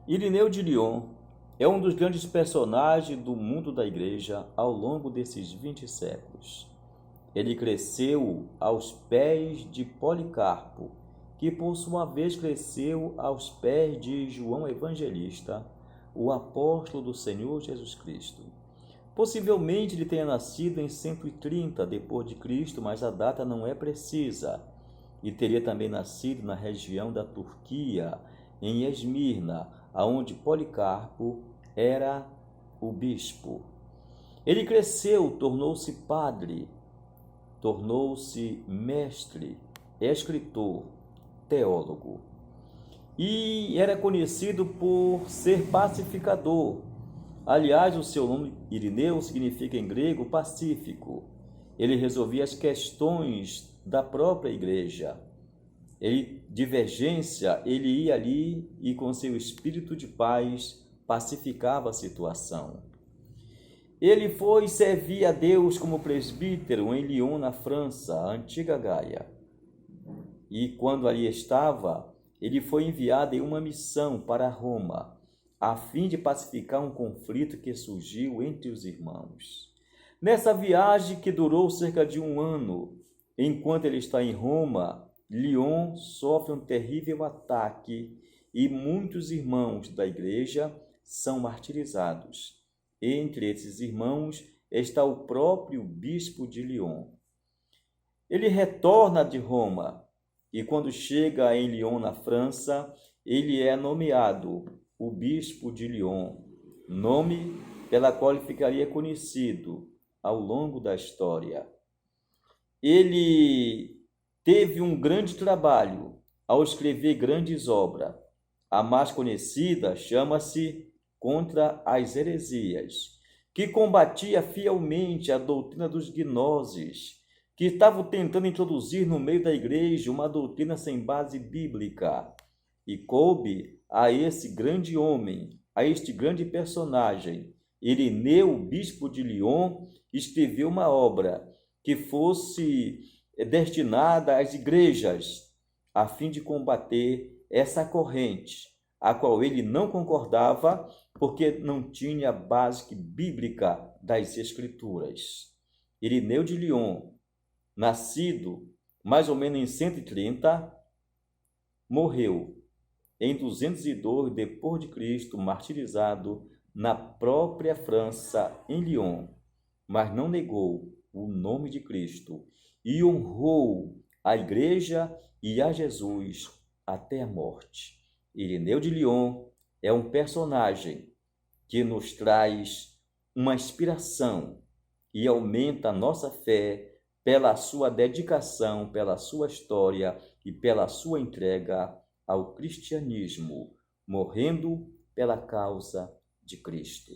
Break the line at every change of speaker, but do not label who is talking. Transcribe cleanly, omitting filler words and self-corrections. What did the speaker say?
Irineu de Lyon é um dos grandes personagens do mundo da Igreja ao longo desses 20 séculos. Ele cresceu aos pés de Policarpo, que por sua vez cresceu aos pés de João Evangelista, o apóstolo do Senhor Jesus Cristo. Possivelmente ele tenha nascido em 130 depois de Cristo, mas a data não é precisa. E teria também nascido na região da Turquia, em Esmirna, aonde Policarpo era o bispo. Ele cresceu, tornou-se padre, tornou-se mestre, escritor, teólogo. E era conhecido por ser pacificador. Aliás, o seu nome Irineu significa em grego pacífico. Ele resolvia as questões da própria igreja. Ele ia ali e com seu espírito de paz pacificava a situação. Ele foi servir a Deus como presbítero em Lyon, na França, a antiga Gaia. E quando ali estava, ele foi enviado em uma missão para Roma, a fim de pacificar um conflito que surgiu entre os irmãos. Nessa viagem, que durou cerca de 1 ano, enquanto ele está em Roma, Lyon sofre um terrível ataque e muitos irmãos da igreja são martirizados. Entre esses irmãos está o próprio bispo de Lyon. Ele retorna de Roma e, quando chega em Lyon, na França, ele é nomeado o bispo de Lyon, nome pela qual ele ficaria conhecido ao longo da história. Ele teve um grande trabalho ao escrever grandes obras. A mais conhecida chama-se Contra as Heresias, que combatia fielmente a doutrina dos gnoses, que estavam tentando introduzir no meio da igreja uma doutrina sem base bíblica. E coube a esse grande homem, a este grande personagem, Irineu, bispo de Lyon, escrever uma obra que fosse destinada às igrejas, a fim de combater essa corrente, a qual ele não concordava, porque não tinha base bíblica das Escrituras. Irineu de Lyon, nascido mais ou menos em 130, morreu em 202 depois de Cristo, martirizado na própria França, em Lyon, mas não negou o nome de Cristo e honrou a igreja e a Jesus até a morte. Irineu de Lyon é um personagem que nos traz uma inspiração e aumenta a nossa fé pela sua dedicação, pela sua história e pela sua entrega ao cristianismo, morrendo pela causa de Cristo.